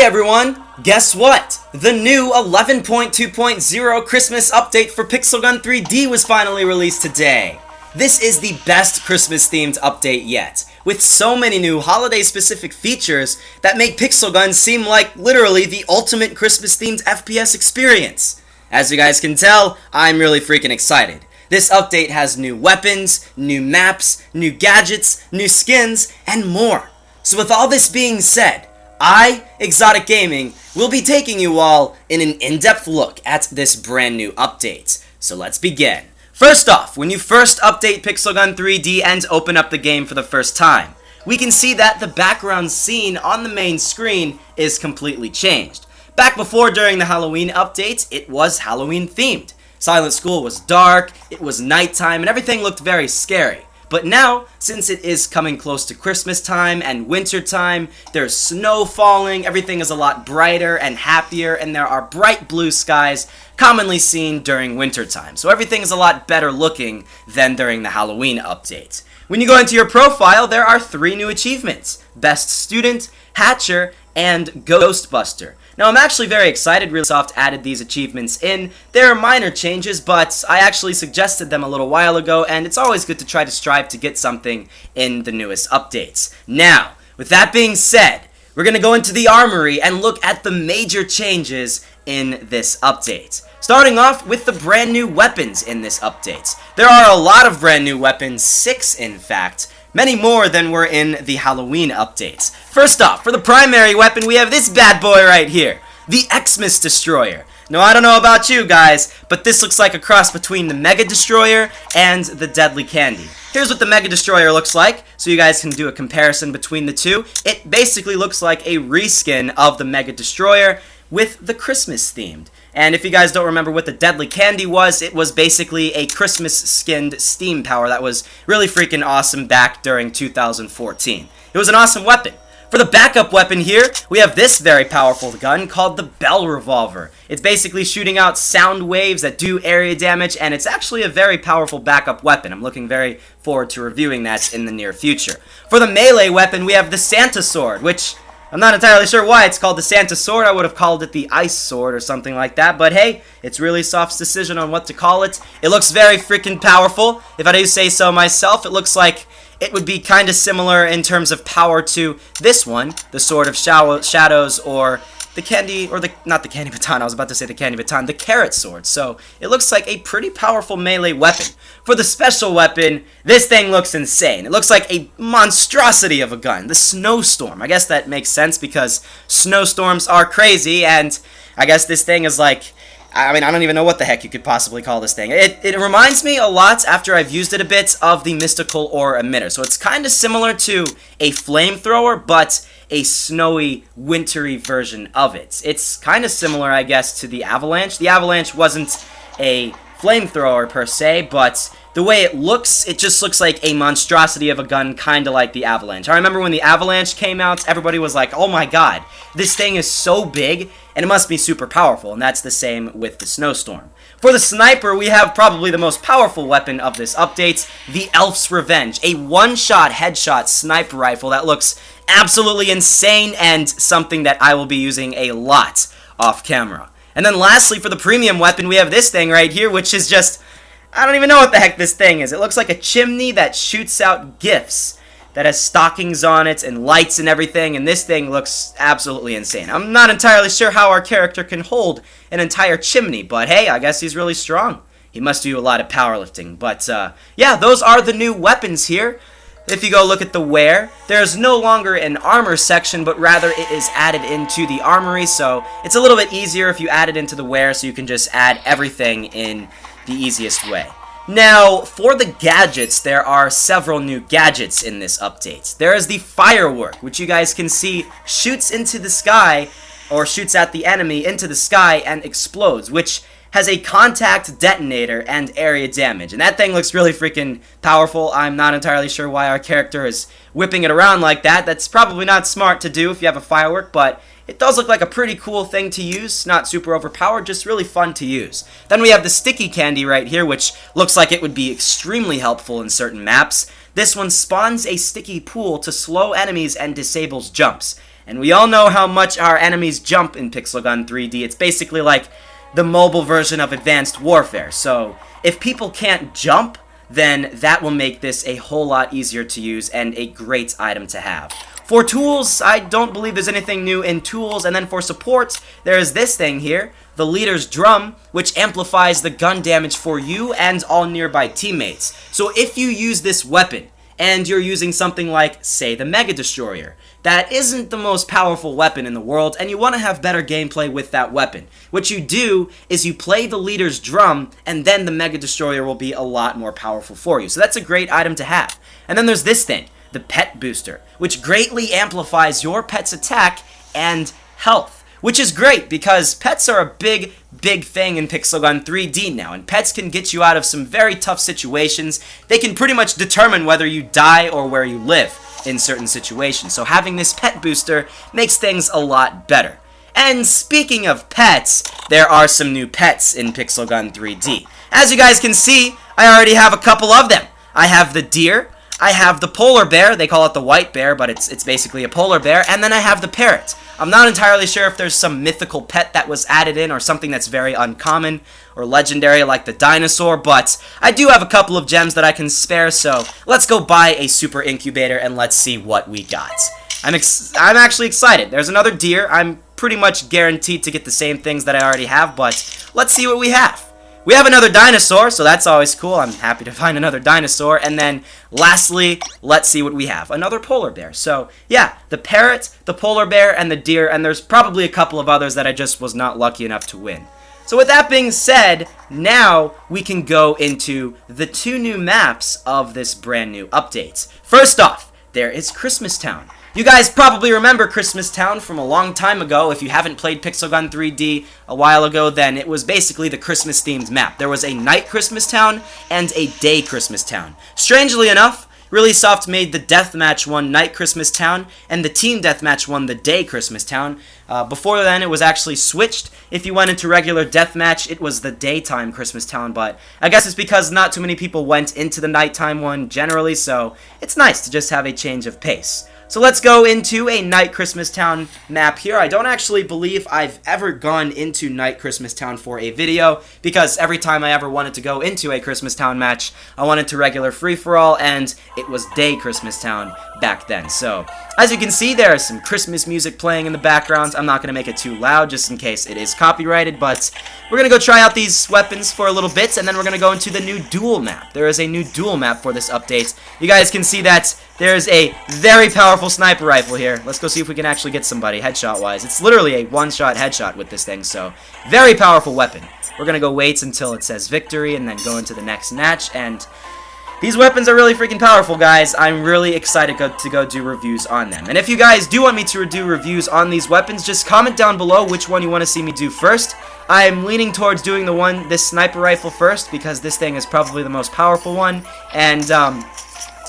everyone! Guess what? The new 11.2.0 Christmas update for Pixel Gun 3D was finally released today. This is the best Christmas themed update yet, with so many new holiday specific features that make Pixel Gun seem like literally the ultimate Christmas themed FPS experience. As you guys can tell, I'm really freaking excited. This update has new weapons, new maps, new gadgets, new skins, and more. So with all this being said, I, ExxotikGaming, will be taking you all in an in-depth look at this brand new update. So let's begin. First off, when you first update Pixel Gun 3D and open up the game for the first time, we can see that the background scene on the main screen is completely changed. Back before during the Halloween update, it was Halloween themed. Silent School was dark, it was nighttime, and everything looked very scary. But now, since it is coming close to Christmas time and winter time, there's snow falling, everything is a lot brighter and happier, and there are bright blue skies commonly seen during winter time. So everything is a lot better looking than during the Halloween update. When you go into your profile, there are 3 new achievements: Best Student, Hatcher, and Ghostbuster. Now, I'm actually very excited Realsoft added these achievements in. They're minor changes, but I actually suggested them a little while ago, and it's always good to try to strive to get something in the newest updates. Now, with that being said, we're going to go into the armory and look at the major changes in this update. Starting off with the brand new weapons in this update. There are a lot of brand new weapons, 6 in fact. Many more than were in the Halloween updates. First off, for the primary weapon, we have this bad boy right here, the Xmas Destroyer. Now, I don't know about you guys, but this looks like a cross between the Mega Destroyer and the Deadly Candy. Here's what the Mega Destroyer looks like, so you guys can do a comparison between the two. It basically looks like a reskin of the Mega Destroyer with the Christmas themed. And if you guys don't remember what the Deadly Candy was, it was basically a Christmas-skinned steam power that was really freaking awesome back during 2014. It was an awesome weapon. For the backup weapon here, we have this very powerful gun called the Bell Revolver. It's basically shooting out sound waves that do area damage, and it's actually a very powerful backup weapon. I'm looking very forward to reviewing that in the near future. For the melee weapon, we have the Santa Sword, which I'm not entirely sure why it's called the Santa Sword. I would have called it the Ice Sword or something like that. But hey, it's Realsoft's decision on what to call it. It looks very freaking powerful. If I do say so myself, it looks like it would be kind of similar in terms of power to this one, the Sword of Shadows, or the candy, or not the candy baton, I was about to say the candy baton, the Carrot Sword. So it looks like a pretty powerful melee weapon. For the special weapon, this thing looks insane. It looks like a monstrosity of a gun, the Snowstorm. I guess that makes sense because snowstorms are crazy, and I guess this thing is like, I mean, I don't even know what the heck you could possibly call this thing. It reminds me a lot, after I've used it a bit, of the Mystical Ore Emitter. So it's kind of similar to a flamethrower, but a snowy, wintry version of it. It's kind of similar, I guess, to the Avalanche. The Avalanche wasn't a flamethrower per se, but the way it looks, it just looks like a monstrosity of a gun, kind of like the Avalanche. I remember when the Avalanche came out, everybody was like, oh my god, this thing is so big, and it must be super powerful, and that's the same with the Snowstorm. For the Sniper, we have probably the most powerful weapon of this update, the Elf's Revenge, a one-shot headshot sniper rifle that looks absolutely insane and something that I will be using a lot off camera. And then lastly, for the premium weapon, we have this thing right here, which is just, I don't even know what the heck this thing is. It looks like a chimney that shoots out gifts, that has stockings on it and lights and everything, and this thing looks absolutely insane. I'm not entirely sure how our character can hold an entire chimney, but hey, I guess he's really strong. He must do a lot of powerlifting. But yeah, those are the new weapons here. If you go look at the wear, there's no longer an armor section, but rather it is added into the armory, so it's a little bit easier if you add it into the wear, so you can just add everything in the easiest way. Now, for the gadgets, there are several new gadgets in this update. There is the Firework, which you guys can see shoots into the sky, or shoots at the enemy into the sky and explodes, which has a contact detonator and area damage. And that thing looks really freaking powerful. I'm not entirely sure why our character is whipping it around like that. That's probably not smart to do if you have a firework, but it does look like a pretty cool thing to use. Not super overpowered, just really fun to use. Then we have the Sticky Candy right here, which looks like it would be extremely helpful in certain maps. This one spawns a sticky pool to slow enemies and disables jumps. And we all know how much our enemies jump in Pixel Gun 3D. It's basically like the mobile version of Advanced Warfare. So if people can't jump, then that will make this a whole lot easier to use and a great item to have. For tools, I don't believe there's anything new in tools, and then for support, there's this thing here, the leader's drum, which amplifies the gun damage for you and all nearby teammates. So if you use this weapon, and you're using something like, say, the Mega Destroyer, that isn't the most powerful weapon in the world, and you want to have better gameplay with that weapon. What you do is you play the leader's drum, and then the Mega Destroyer will be a lot more powerful for you. So that's a great item to have. And then there's this thing, the Pet Booster, which greatly amplifies your pet's attack and health, which is great because pets are a big thing in Pixel Gun 3D now, and pets can get you out of some very tough situations. They can pretty much determine whether you die or where you live in certain situations, so having this Pet Booster makes things a lot better. And speaking of pets, there are some new pets in Pixel Gun 3D. As you guys can see, I already have a couple of them. I have the deer, I have the polar bear, they call it the white bear, but it's basically a polar bear, and then I have the parrot. I'm not entirely sure if there's some mythical pet that was added in or something that's very uncommon or legendary like the dinosaur, but I do have a couple of gems that I can spare, so let's go buy a super incubator and let's see what we got. I'm actually excited. There's another deer. I'm pretty much guaranteed to get the same things that I already have, but let's see what we have. We have another dinosaur, so that's always cool. I'm happy to find another dinosaur. And then, lastly, let's see what we have. Another polar bear. So, yeah, the parrot, the polar bear, and the deer, and there's probably a couple of others that I just was not lucky enough to win. So with that being said, now we can go into the 2 new maps of this brand new update. First off, there is Christmas Town. You guys probably remember Christmas Town from a long time ago. If you haven't played Pixel Gun 3D a while ago, then it was basically the Christmas-themed map. There was a night Christmas Town and a day Christmas Town. Strangely enough, Really Soft made the Deathmatch one Night Christmas Town, and the Team Deathmatch one the Day Christmas Town. Before then, it was actually switched. If you went into regular Deathmatch, it was the Daytime Christmas Town, but I guess it's because not too many people went into the Nighttime one generally, so it's nice to just have a change of pace. So let's go into a Night Christmas Town map here. I don't actually believe I've ever gone into Night Christmas Town for a video, because every time I ever wanted to go into a Christmas Town match, I went into regular free-for-all, and it was Day Christmas Town back then. So, as you can see, there is some Christmas music playing in the background. I'm not going to make it too loud, just in case it is copyrighted, but we're going to go try out these weapons for a little bit, and then we're going to go into the new duel map. There is a new duel map for this update. You guys can see that there's a very powerful sniper rifle here. Let's go see if we can actually get somebody headshot-wise. It's literally a one-shot headshot with this thing, so very powerful weapon. We're going to go wait until it says victory and then go into the next match, and these weapons are really freaking powerful, guys. I'm really excited to go do reviews on them. And if you guys do want me to do reviews on these weapons, just comment down below which one you want to see me do first. I'm leaning towards doing this sniper rifle first, because this thing is probably the most powerful one, and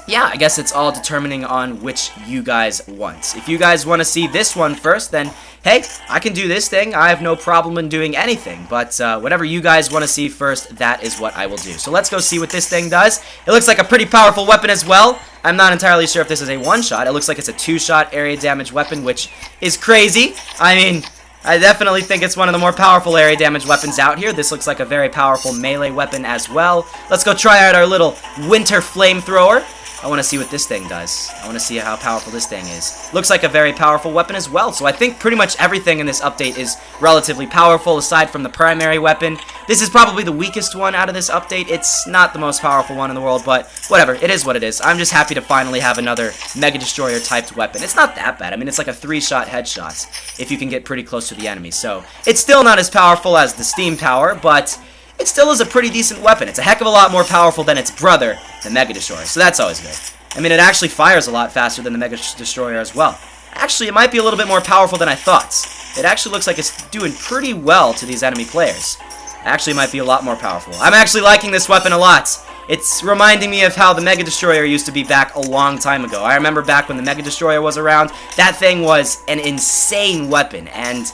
yeah, I guess it's all determining on which you guys want. If you guys want to see this one first, then hey, I can do this thing. I have no problem in doing anything, but whatever you guys want to see first, that is what I will do. So let's go see what this thing does. It looks like a pretty powerful weapon as well. I'm not entirely sure if this is a one-shot. It looks like it's a two-shot area damage weapon, which is crazy. I mean, I definitely think it's one of the more powerful area damage weapons out here. This looks like a very powerful melee weapon as well. Let's go try out our little winter flamethrower. I want to see what this thing does. I want to see how powerful this thing is. Looks like a very powerful weapon as well, so I think pretty much everything in this update is relatively powerful aside from the primary weapon. This is probably the weakest one out of this update. It's not the most powerful one in the world, but whatever. It is what it is. I'm just happy to finally have another Mega Destroyer typed weapon. It's not that bad. I mean, it's like a 3-shot headshot if you can get pretty close to the enemy. So it's still not as powerful as the Steam Power, but it still is a pretty decent weapon. It's a heck of a lot more powerful than its brother, the Mega Destroyer, so that's always good. I mean, it actually fires a lot faster than the Mega Destroyer as well. Actually, it might be a little bit more powerful than I thought. It actually looks like it's doing pretty well to these enemy players. Actually, it might be a lot more powerful. I'm actually liking this weapon a lot. It's reminding me of how the Mega Destroyer used to be back a long time ago. I remember back when the Mega Destroyer was around, that thing was an insane weapon, and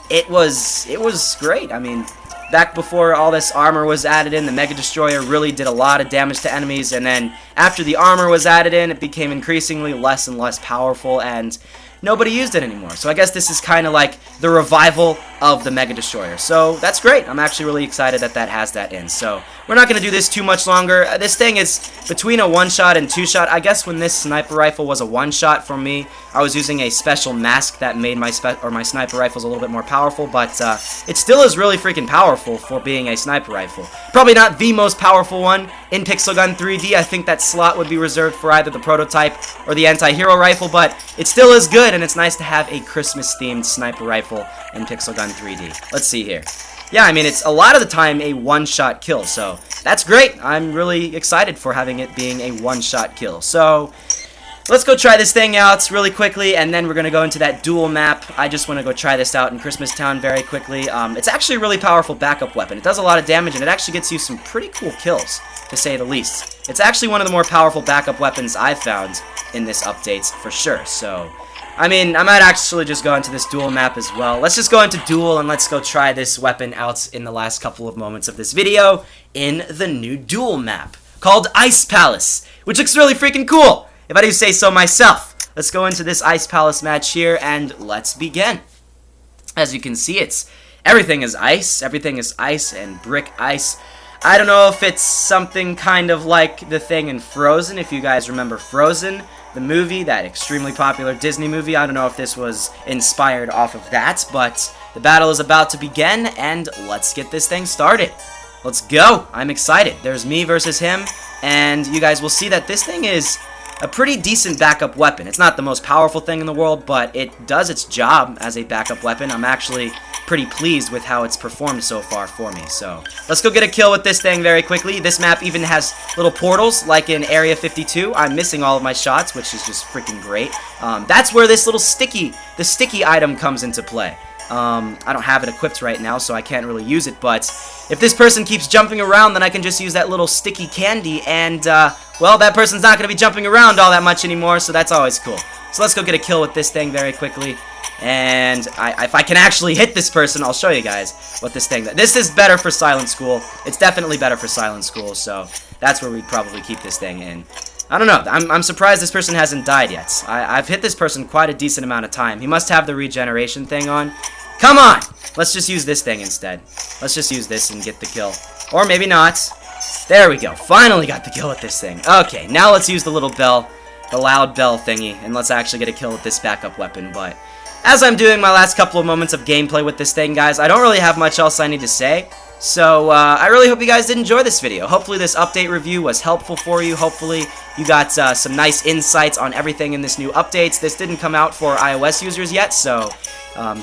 it was great. I mean, back before all this armor was added in, the Mega Destroyer really did a lot of damage to enemies, and then after the armor was added in, it became increasingly less and less powerful, and nobody used it anymore. So I guess this is kind of like the revival of the Mega Destroyer. So that's great. I'm actually really excited that that has that in. So we're not going to do this too much longer. This thing is between a one-shot and two-shot. I guess when this sniper rifle was a one-shot for me, I was using a special mask that made my sniper rifles a little bit more powerful, but it still is really freaking powerful for being a sniper rifle. Probably not the most powerful one in Pixel Gun 3D. I think that slot would be reserved for either the prototype or the anti-hero rifle, but it still is good, and it's nice to have a Christmas-themed sniper rifle in Pixel Gun 3D. Let's see here. Yeah, I mean, it's a lot of the time a one-shot kill, so that's great. I'm really excited for having it being a one-shot kill. So let's go try this thing out really quickly, and then we're going to go into that duel map. I just want to go try this out in Christmas Town very quickly. It's actually a really powerful backup weapon. It does a lot of damage, and it actually gets you some pretty cool kills, to say the least. It's actually one of the more powerful backup weapons I've found in this update, for sure. So I mean, I might actually just go into this duel map as well. Let's just go into duel and let's go try this weapon out in the last couple of moments of this video in the new duel map called Ice Palace, which looks really freaking cool, if I do say so myself. Let's go into this Ice Palace match here and let's begin. As you can see, everything is ice and brick ice. I don't know if it's something kind of like the thing in Frozen, if you guys remember Frozen, the movie, that extremely popular Disney movie. I don't know if this was inspired off of that, but the battle is about to begin, and let's get this thing started. Let's go. I'm excited. There's me versus him, and you guys will see that this thing is a pretty decent backup weapon. It's not the most powerful thing in the world, but it does its job as a backup weapon. I'm actually pretty pleased with how it's performed so far for me. So let's go get a kill with this thing very quickly. This map even has little portals like in Area 52. I'm missing all of my shots, which is just freaking great. That's where this little sticky item comes into play. I don't have it equipped right now, so I can't really use it, but if this person keeps jumping around, then I can just use that little sticky candy, and, well, that person's not going to be jumping around all that much anymore, so that's always cool. So let's go get a kill with this thing very quickly, and if I can actually hit this person, I'll show you guys what this thing... This is better for Silent School. It's definitely better for Silent School, so that's where we'd probably keep this thing in. I don't know. I'm surprised this person hasn't died yet. I've hit this person quite a decent amount of time. He must have the regeneration thing on. Come on! Let's just use this thing instead. Let's just use this and get the kill. Or maybe not. There we go. Finally got the kill with this thing. Okay, now let's use the little bell, the loud bell thingy, and let's actually get a kill with this backup weapon. But as I'm doing my last couple of moments of gameplay with this thing, guys, I don't really have much else I need to say. So, I really hope you guys did enjoy this video. Hopefully this update review was helpful for you. Hopefully you got some nice insights on everything in this new updates. This didn't come out for iOS users yet, so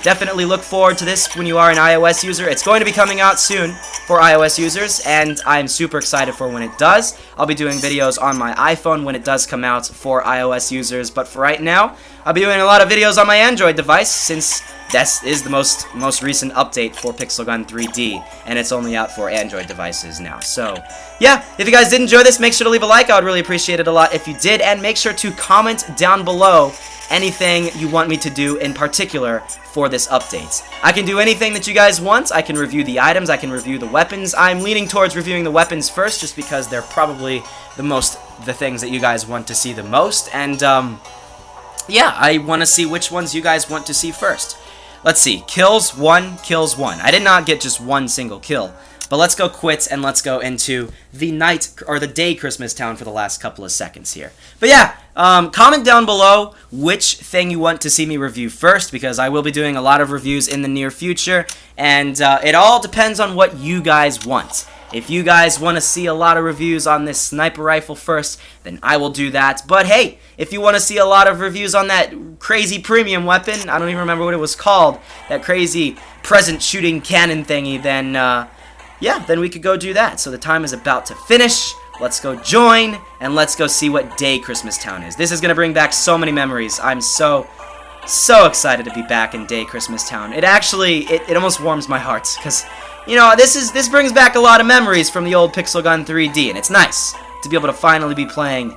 definitely look forward to this when you are an iOS user. It's going to be coming out soon for iOS users, and I'm super excited for when it does. I'll be doing videos on my iPhone when it does come out for iOS users, but for right now, I'll be doing a lot of videos on my Android device, since this is the most recent update for Pixel Gun 3D, and it's only out for Android devices now. So, yeah, if you guys did enjoy this, make sure to leave a like. I would really appreciate it a lot if you did, and make sure to comment down below anything you want me to do in particular for this update. I can do anything that you guys want. I can review the items, I can review the weapons. I'm leaning towards reviewing the weapons first, just because they're probably the things that you guys want to see the most, and yeah, I want to see which ones you guys want to see first. Let's see, kills 1, kills 1. I did not get just one single kill, but let's go quit and let's go into the night or the day Christmas Town for the last couple of seconds here. But yeah, comment down below which thing you want to see me review first, because I will be doing a lot of reviews in the near future, and it all depends on what you guys want. If you guys want to see a lot of reviews on this sniper rifle first, then I will do that. But hey, if you want to see a lot of reviews on that crazy premium weapon, I don't even remember what it was called, that crazy present shooting cannon thingy, then yeah, then we could go do that. So the time is about to finish. Let's go join, and let's go see what day Christmas Town is. This is going to bring back so many memories. I'm so excited to be back in day Christmas Town. It actually, it almost warms my heart, because, you know, this brings back a lot of memories from the old Pixel Gun 3D, and it's nice to be able to finally be playing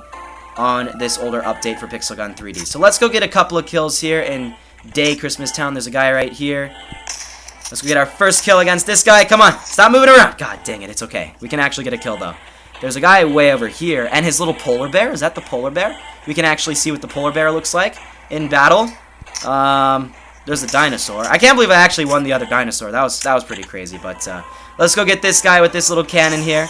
on this older update for Pixel Gun 3D. So let's go get a couple of kills here in day Christmas Town. There's a guy right here. Let's go get our first kill against this guy. Come on, stop moving around. God dang it, it's okay. We can actually get a kill, though. There's a guy way over here, and his little polar bear. Is that the polar bear? We can actually see what the polar bear looks like in battle. There's a dinosaur. I can't believe I actually won the other dinosaur. That was pretty crazy, but let's go get this guy with this little cannon here.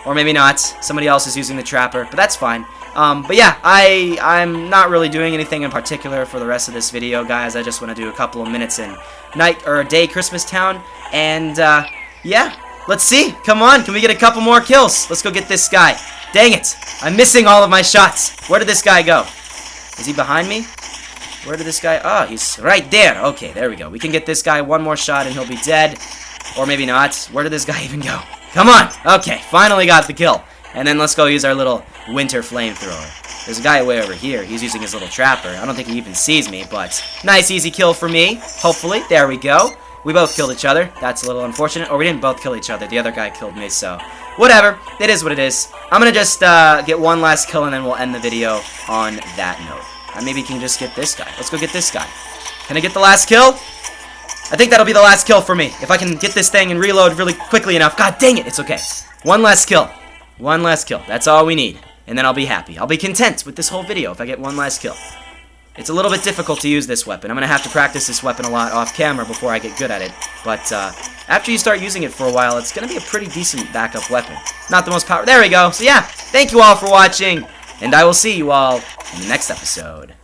Or maybe not. Somebody else is using the trapper, but that's fine. But yeah, I'm not really doing anything in particular for the rest of this video, guys. I just want to do a couple of minutes in night or day Christmas Town, and yeah, let's see. Come on, can we get a couple more kills? Let's go get this guy. Dang it, I'm missing all of my shots. Where did this guy go? Is he behind me? Where did this guy... Oh, he's right there. Okay, there we go. We can get this guy one more shot and he'll be dead. Or maybe not. Where did this guy even go? Come on. Okay, finally got the kill. And then let's go use our little winter flamethrower. There's a guy way over here. He's using his little trapper. I don't think he even sees me, but nice easy kill for me. Hopefully. There we go. We both killed each other. That's a little unfortunate. Or we didn't both kill each other. The other guy killed me, so... Whatever. It is what it is. I'm gonna just get one last kill and then we'll end the video on that note. Maybe we can just get this guy. Let's go get this guy. Can I get the last kill? I think that'll be the last kill for me. If I can get this thing and reload really quickly enough. God dang it, it's okay. One last kill. One last kill. That's all we need. And then I'll be happy. I'll be content with this whole video if I get one last kill. It's a little bit difficult to use this weapon. I'm going to have to practice this weapon a lot off camera before I get good at it. But after you start using it for a while, it's going to be a pretty decent backup weapon. Not the most powerful. There we go. So yeah, thank you all for watching. And I will see you all in the next episode.